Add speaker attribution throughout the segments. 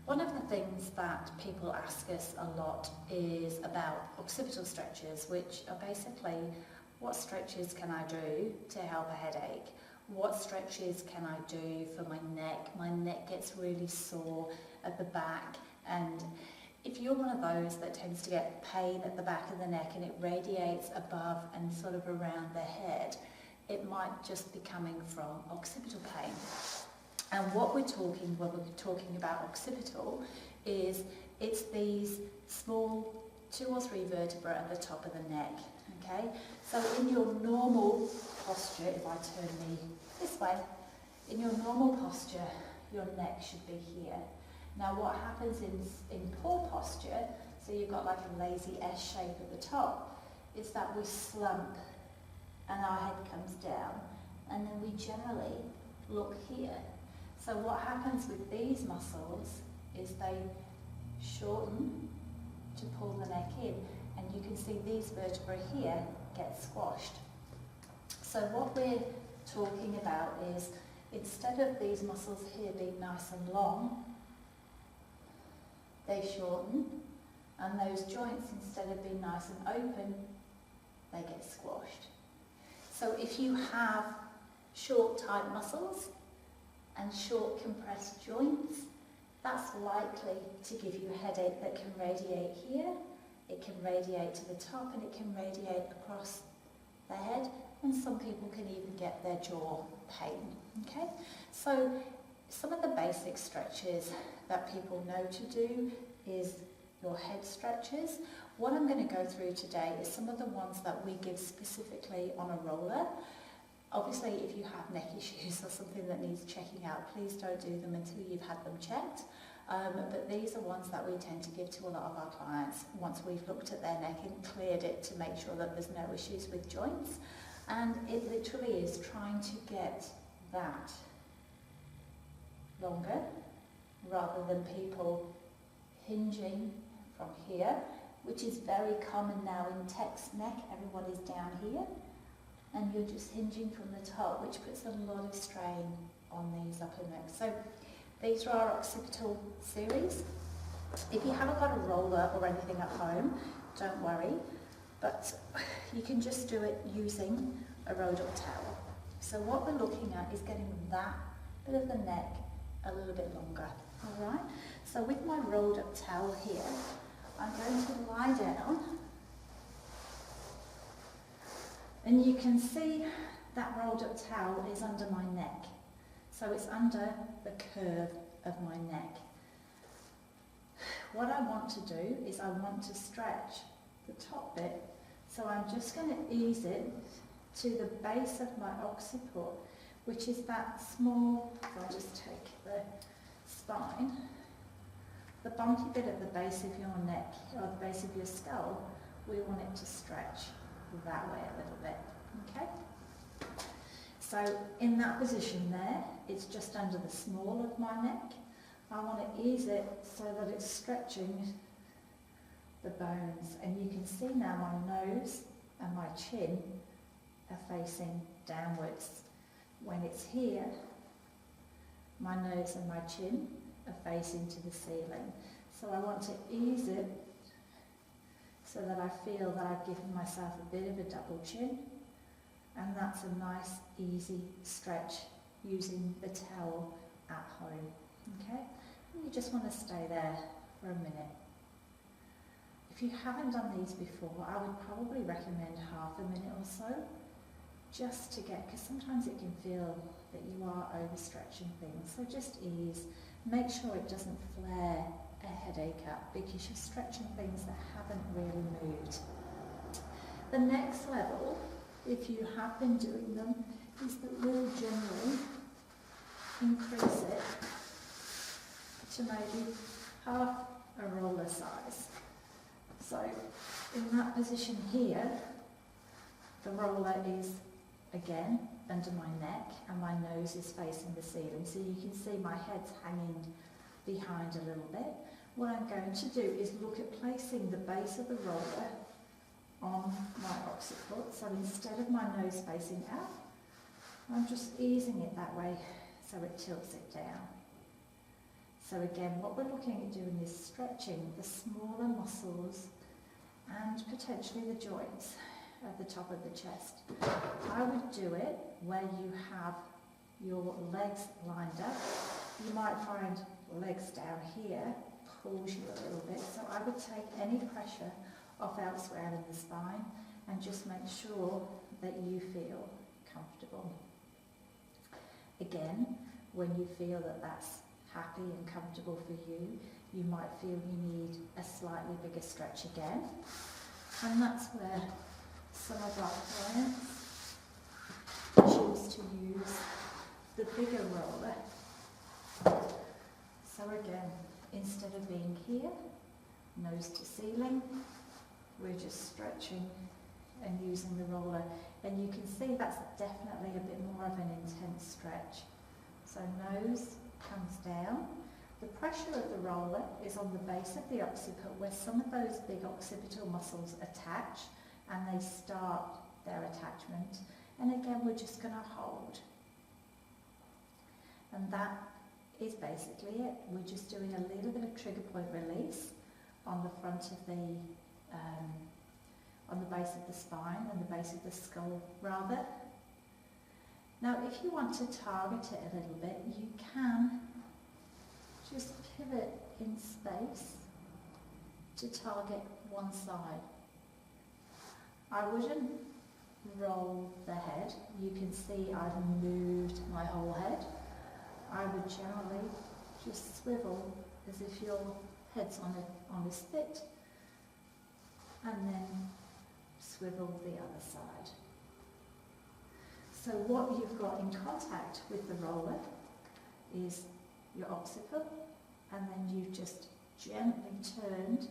Speaker 1: One of the things that people ask us a lot is about occipital stretches, which are basically what stretches can I do to help a headache? What stretches can I do for my neck? My neck gets really sore at the back, and if you're one of those that tends to get pain at the back of the neck and it radiates above and sort of around the head, it might just be coming from occipital pain. And what we're talking when we're talking about occipital is it's these small 2 or 3 vertebrae at the top of the neck. Okay, so in your normal posture, if I turn me this way, in your normal posture, your neck should be here. Now what happens in poor posture, so you've got like a lazy S shape at the top, is that we slump and our head comes down, and then we generally look here. So what happens with these muscles is they shorten to pull the neck in, and you can see these vertebrae here get squashed. So what we're talking about is, instead of these muscles here being nice and long, they shorten, and those joints, instead of being nice and open, they get squashed. So if you have short tight muscles and short compressed joints, that's likely to give you a headache that can radiate here, it can radiate to the top, and it can radiate across the head, and some people can even get their jaw pain. Okay, so some of the basic stretches that people know to do is your head stretches. What I'm going to go through today is some of the ones that we give specifically on a roller. Obviously, if you have neck issues or something that needs checking out, please don't do them until you've had them checked. But these are ones that we tend to give to a lot of our clients once we've looked at their neck and cleared it to make sure that there's no issues with joints. And it literally is trying to get that longer rather than people hinging from here, which is very common now in text neck. Everyone is down here, and you're just hinging from the top, which puts a lot of strain on these upper necks. So these are our occipital series. If you haven't got a roller or anything at home, don't worry, but you can just do it using a rolled up towel. So what we're looking at is getting that bit of the neck a little bit longer. All right, so with my rolled up towel here, I'm going to lie down, and you can see that rolled up towel is under my neck. So it's under the curve of my neck. What I want to do is I want to stretch the top bit, so I'm just going to ease it to the base of my occiput, which is that small, if I just take the spine, the bumpy bit at the base of your neck, or the base of your skull, we want it to stretch that way a little bit, okay? So in that position there, it's just under the small of my neck. I want to ease it so that it's stretching the bones, and you can see now my nose and my chin are facing downwards. When it's here, my nose and my chin are facing to the ceiling. So I want to ease it so that I feel that I've given myself a bit of a double chin, and that's a nice easy stretch using the towel at home. Okay, and you just want to stay there for a minute. If you haven't done these before, I would probably recommend half a minute or so, just to get, because sometimes it can feel that you are overstretching things. So just ease, make sure it doesn't flare a headache up, because you're stretching things that haven't really moved. The next level, if you have been doing them, is that we'll generally increase it to maybe half a roller size. So in that position here, the roller is again under my neck and my nose is facing the ceiling. So you can see my head's hanging behind a little bit. What I'm going to do is look at placing the base of the roller on my occiput. So instead of my nose facing out, I'm just easing it that way so it tilts it down. So again, what we're looking at doing is stretching the smaller muscles and potentially the joints at the top of the chest. I would do it where you have your legs lined up. You might find legs down here pulls you a little bit, so I would take any pressure off elsewhere in the spine and just make sure that you feel comfortable. Again, when you feel that that's happy and comfortable for you, you might feel you need a slightly bigger stretch again, and that's where some of our clients choose to use the bigger roller. So again, instead of being here, nose to ceiling, we're just stretching and using the roller. And you can see that's definitely a bit more of an intense stretch. So nose comes down. The pressure of the roller is on the base of the occiput, where some of those big occipital muscles attach and they start their attachment. And again, we're just going to hold. And that is basically it. We're just doing a little bit of trigger point release on the front of the, on the base of the spine and the base of the skull rather. Now if you want to target it a little bit, you can just pivot in space to target one side. I wouldn't roll the head. You can see I've moved my whole head. I would generally just swivel as if your head's on a spit, and then swivel the other side. So what you've got in contact with the roller is your occiput, and then you've just gently turned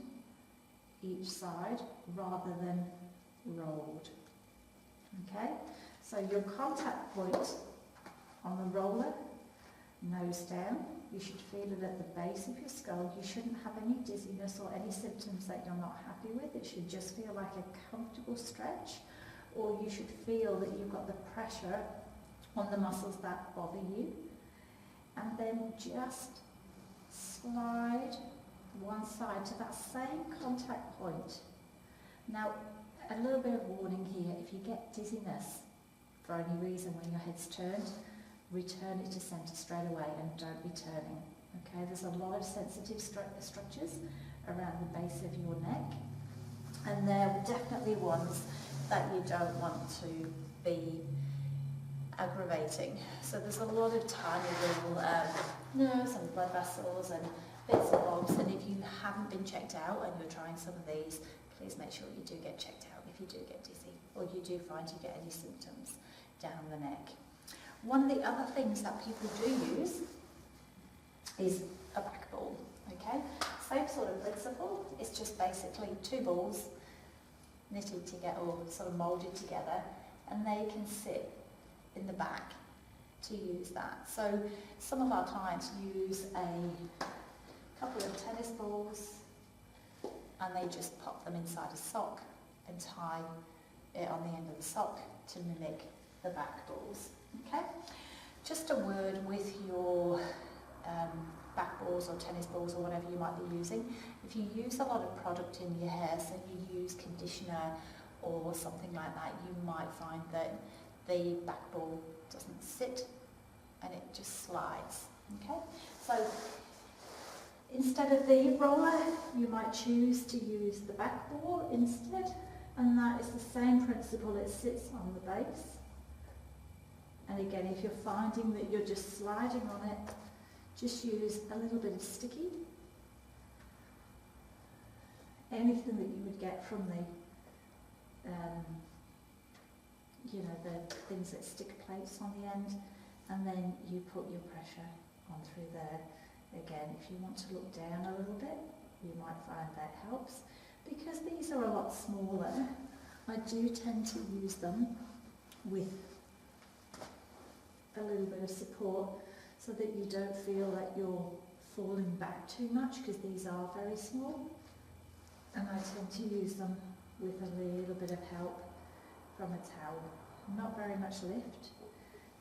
Speaker 1: each side rather than rolled. Okay, so your contact point on the roller, nose down, you should feel it at the base of your skull. You shouldn't have any dizziness or any symptoms that you're not happy with. It should just feel like a comfortable stretch, or you should feel that you've got the pressure on the muscles that bother you. And then just slide one side to that same contact point. Now, a little bit of warning here, if you get dizziness for any reason when your head's turned, return it to centre straight away and don't be turning. Okay, there's a lot of sensitive structures around the base of your neck, and they're definitely ones that you don't want to be aggravating. So there's a lot of tiny little nerves and blood vessels and bits and bobs, and if you haven't been checked out and you're trying some of these, please make sure you do get checked out if you do get dizzy or you do find you get any symptoms down the neck. One of the other things that people do use is a back ball, okay? Same sort of principle, it's just basically two balls knitted together or sort of moulded together, and they can sit in the back to use that. So some of our clients use a couple of tennis balls and they just pop them inside a sock and tie it on the end of the sock to mimic the back balls. Okay, just a word with your back balls or tennis balls or whatever you might be using. If you use a lot of product in your hair, so you use conditioner or something like that, you might find that the back ball doesn't sit and it just slides. Okay, so instead of the roller, you might choose to use the back ball instead, and that is the same principle. It sits on the base. And again, if you're finding that you're just sliding on it, just use a little bit of sticky. Anything that you would get from the, the things that stick plates on the end, and then you put your pressure on through there. Again, if you want to look down a little bit, you might find that helps. Because these are a lot smaller, I do tend to use them with a little bit of support so that you don't feel that you're falling back too much, because these are very small, and I tend to use them with a little bit of help from a towel. Not very much lift,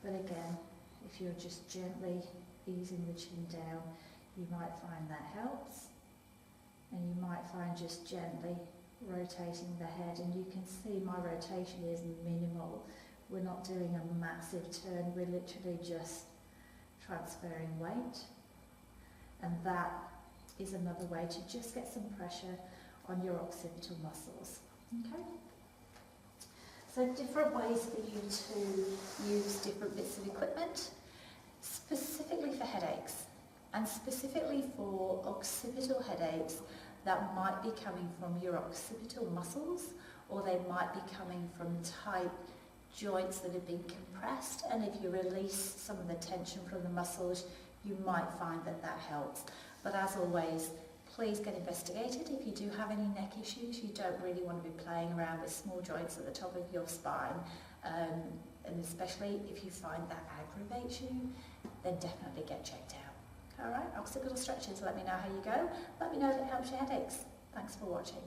Speaker 1: but again, if you're just gently easing the chin down, You might find that helps, and you might find just gently rotating the head, and you can see my rotation is minimal. We're not doing a massive turn, we're literally just transferring weight, and that is another way to just get some pressure on your occipital muscles. Okay? So different ways for you to use different bits of equipment, specifically for headaches, and specifically for occipital headaches that might be coming from your occipital muscles, or they might be coming from tight joints that have been compressed, and if you release some of the tension from the muscles, you might find that that helps. But as always, please get investigated. If you do have any neck issues, you don't really want to be playing around with small joints at the top of your spine, and especially if you find that aggravates you, then definitely get checked out. Alright, occipital stretches, let me know how you go. Let me know if it helps your headaches. Thanks for watching.